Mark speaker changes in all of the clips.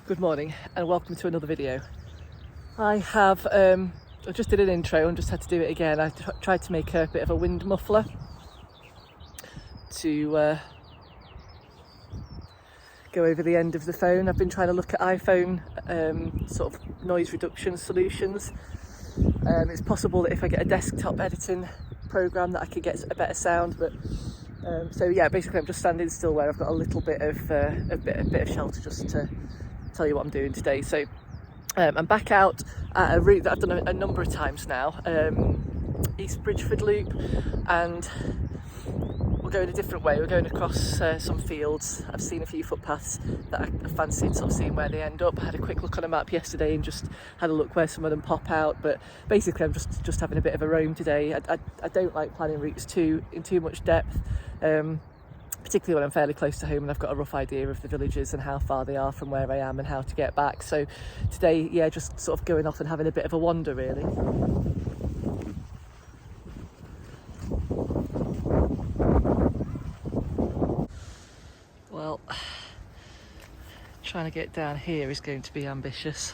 Speaker 1: Good morning and welcome to another video. I just did an intro and just had to do it again. I tried to make a bit of a wind muffler to go over the end of the phone. I've been trying to look at iPhone sort of noise reduction solutions. It's possible that if I get a desktop editing program that I could get a better sound, but so yeah, basically I'm just standing still where I've got a little bit of shelter just to tell you what I'm doing today. So I'm back out at a route that I've done a number of times now, East Bridgeford Loop, and we're going a different way. We're going across some fields. I've seen a few footpaths that I fancied sort of seeing where they end up. I had a quick look on a map yesterday and just had a look where some of them pop out, but basically I'm just having a bit of a roam today. I don't like planning routes in too much depth, particularly when I'm fairly close to home and I've got a rough idea of the villages and how far they are from where I am and how to get back. So today, yeah, just sort of going off and having a bit of a wander really. Well, trying to get down here is going to be ambitious.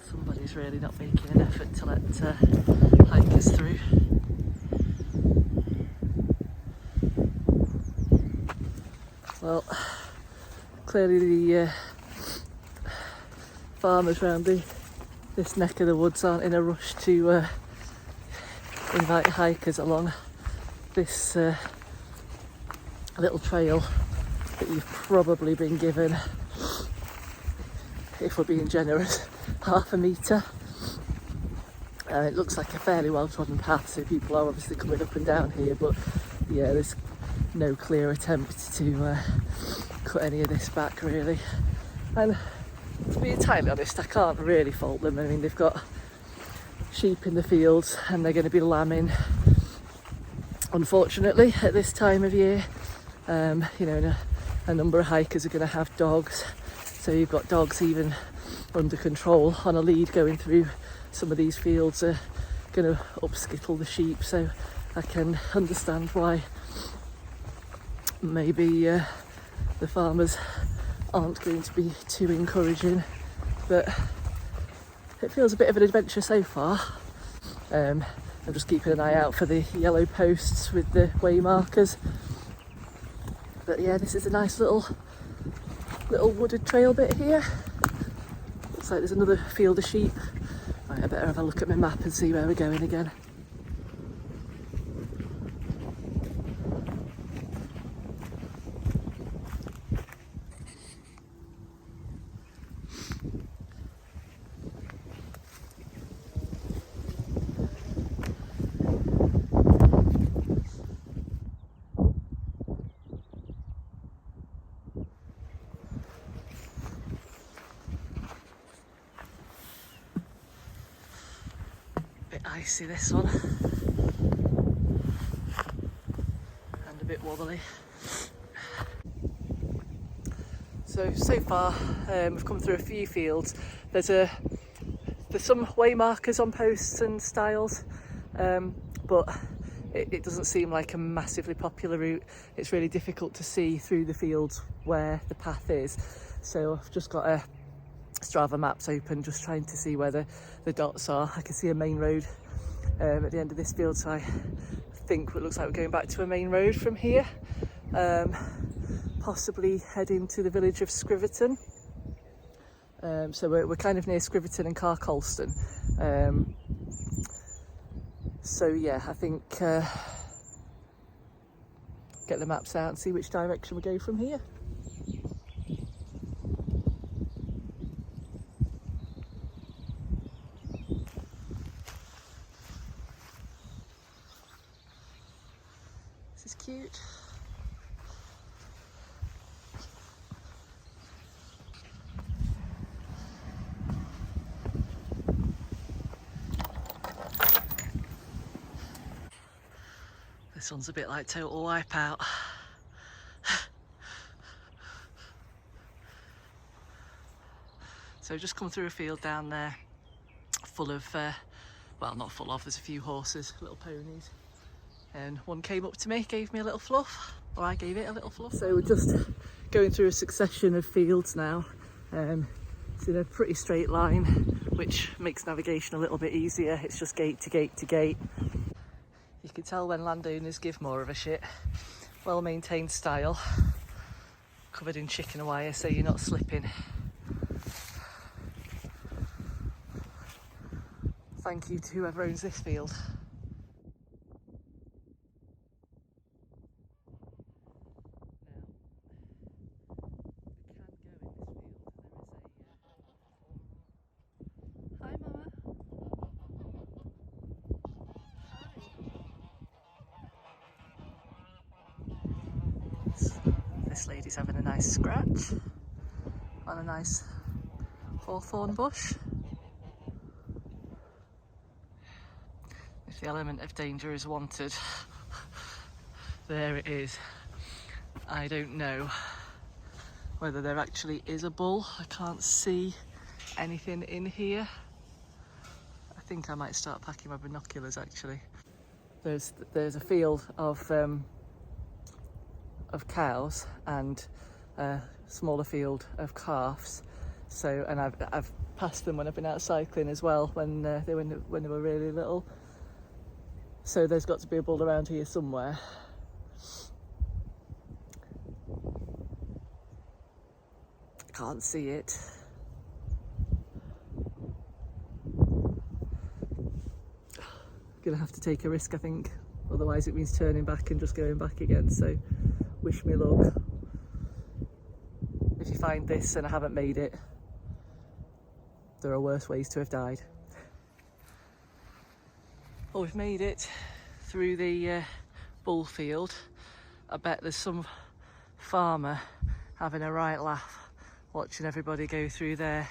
Speaker 1: Somebody's really not making an effort to let hikers through. Well, clearly the farmers around this neck of the woods aren't in a rush to invite hikers along this little trail that you've probably been given, if we're being generous, half a metre. It looks like a fairly well trodden path, so people are obviously coming up and down here, but yeah, there's no clear attempt to cut any of this back really. And to be entirely honest, I can't really fault them. I mean, they've got sheep in the fields and they're going to be lambing, unfortunately, at this time of year. You know, and a number of hikers are going to have dogs, so you've got dogs even under control on a lead going through some of these fields are going to upskittle the sheep, so I can understand why maybe the farmers aren't going to be too encouraging, but it feels a bit of an adventure so far. I'm just keeping an eye out for the yellow posts with the way markers, but yeah, this is a nice little wooded trail bit here. Looks like there's another field of sheep. Right, I better have a look at my map and see where we're going again. Bit icy this one, and a bit wobbly. So far we've come through a few fields. There's some way markers on posts and stiles, but it doesn't seem like a massively popular route. It's really difficult to see through the fields where the path is, so I've just got a Strava maps open, just trying to see where the dots are. I can see a main road at the end of this field, so I think it looks like we're going back to a main road from here, possibly heading to the village of Scriverton. So we're kind of near Scriverton and Carcolston. So yeah, I think get the maps out and see which direction we go from here. This is cute. This one's a bit like Total Wipeout. So just come through a field down there full of, well, not full of, there's a few horses, little ponies. And one came up to me, gave me a little fluff. Or I gave it a little fluff. So we're just going through a succession of fields now. It's in a pretty straight line, which makes navigation a little bit easier. It's just gate to gate to gate. You can tell when landowners give more of a shit. Well maintained style, covered in chicken wire so you're not slipping. Thank you to whoever owns this field. Hi Mama. This lady's having a nice scratch on a nice hawthorn bush. If the element of danger is wanted, there it is. I don't know whether there actually is a bull. I can't see anything in here. I think I might start packing my binoculars actually. There's a field of cows and a smaller field of calves. So, and I've passed them when I've been out cycling as well when they were really little. So there's got to be a bull around here somewhere. I can't see it. Gonna have to take a risk, I think. Otherwise it means turning back and just going back again. So wish me luck. If you find this and I haven't made it, there are worse ways to have died. Well, we've made it through the bull field. I bet there's some farmer having a right laugh watching everybody go through there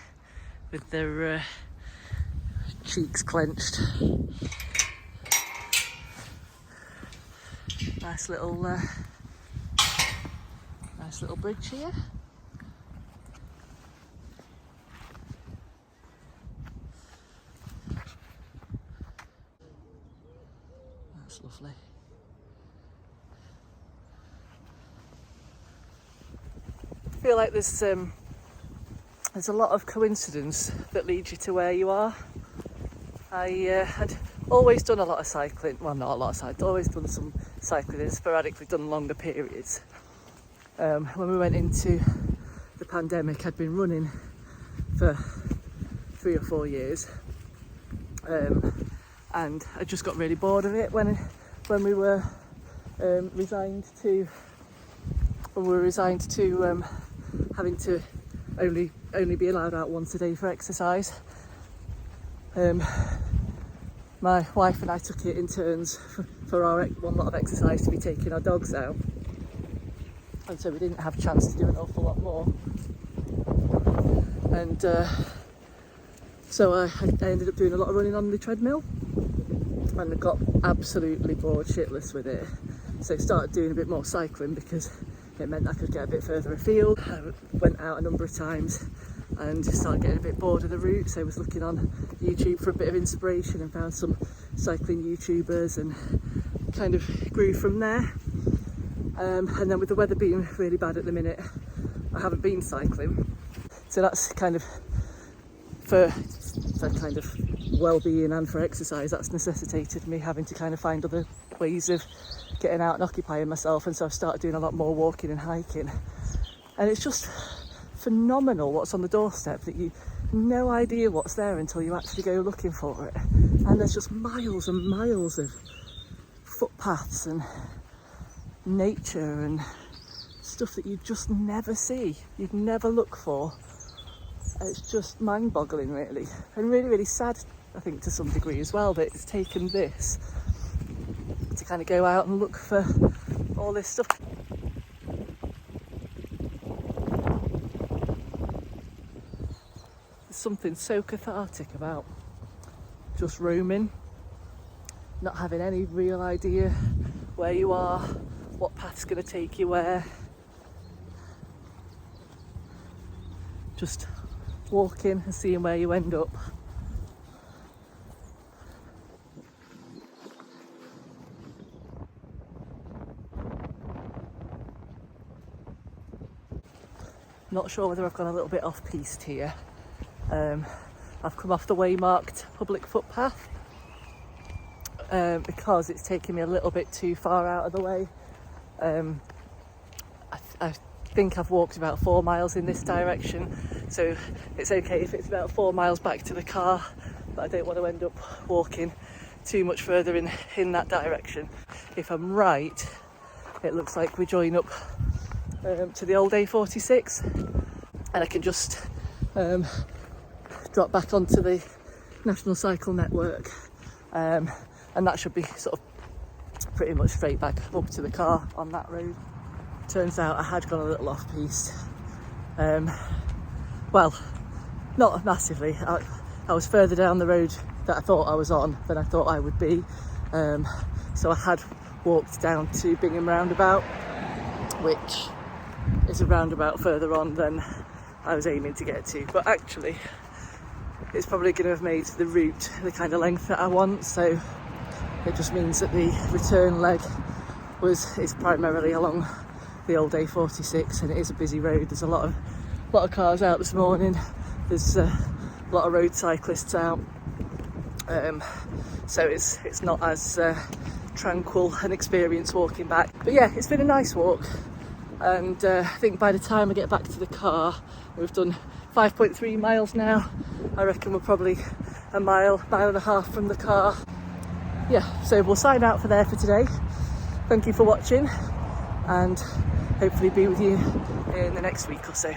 Speaker 1: with their cheeks clenched. Nice little bridge here. That's lovely. I feel like there's a lot of coincidence that leads you to where you are. I had always done a lot of cycling, well not a lot of cycling, always done some cycling and sporadically done longer periods. When we went into the pandemic, I'd been running for 3 or 4 years, and I just got really bored of it when we were resigned to having to only be allowed out once a day for exercise. My wife and I took it in turns for our one lot of exercise to be taking our dogs out, and so we didn't have a chance to do an awful lot more. And so I ended up doing a lot of running on the treadmill, and I got absolutely bored shitless with it. So I started doing a bit more cycling because it meant I could get a bit further afield. I went out a number of times and just started getting a bit bored of the route, so I was looking on YouTube for a bit of inspiration and found some cycling YouTubers and kind of grew from there. And then with the weather being really bad at the minute, I haven't been cycling, so that's kind of for kind of well-being and for exercise, that's necessitated me having to kind of find other ways of getting out and occupying myself. And so I've started doing a lot more walking and hiking, and it's just phenomenal what's on the doorstep, that you no idea what's there until you actually go looking for it. And there's just miles and miles of footpaths and nature and stuff that you just never see, you'd never look for. It's just mind-boggling really, and really, really sad, I think, to some degree as well, that it's taken this to kind of go out and look for all this stuff. There's something so cathartic about just roaming, not having any real idea where you are, what path's going to take you where. Just walking and seeing where you end up. Not sure whether I've gone a little bit off piste here. I've come off the waymarked public footpath because it's taken me a little bit too far out of the way. I think I've walked about 4 miles in this direction, so it's okay if it's about 4 miles back to the car, but I don't want to end up walking too much further in that direction. If I'm right, it looks like we join up to the old A46, and I can just drop back onto the National Cycle Network, and that should be sort of pretty much straight back up to the car on that road. Turns out I had gone a little off piste. Well, not massively. I was further down the road that I thought I was on than I thought I would be. So I had walked down to Bingham Roundabout, which is a roundabout further on than I was aiming to get to. But actually, it's probably going to have made the route the kind of length that I want. So it just means that the return leg is primarily along the old A46, and it is a busy road. There's a lot of cars out this morning. There's a lot of road cyclists out, so it's not as tranquil an experience walking back. But yeah, it's been a nice walk, and I think by the time I get back to the car, we've done 5.3 miles now. I reckon we're probably a mile and a half from the car. Yeah, so we'll sign out for today. Thank you for watching, and hopefully be with you in the next week or so.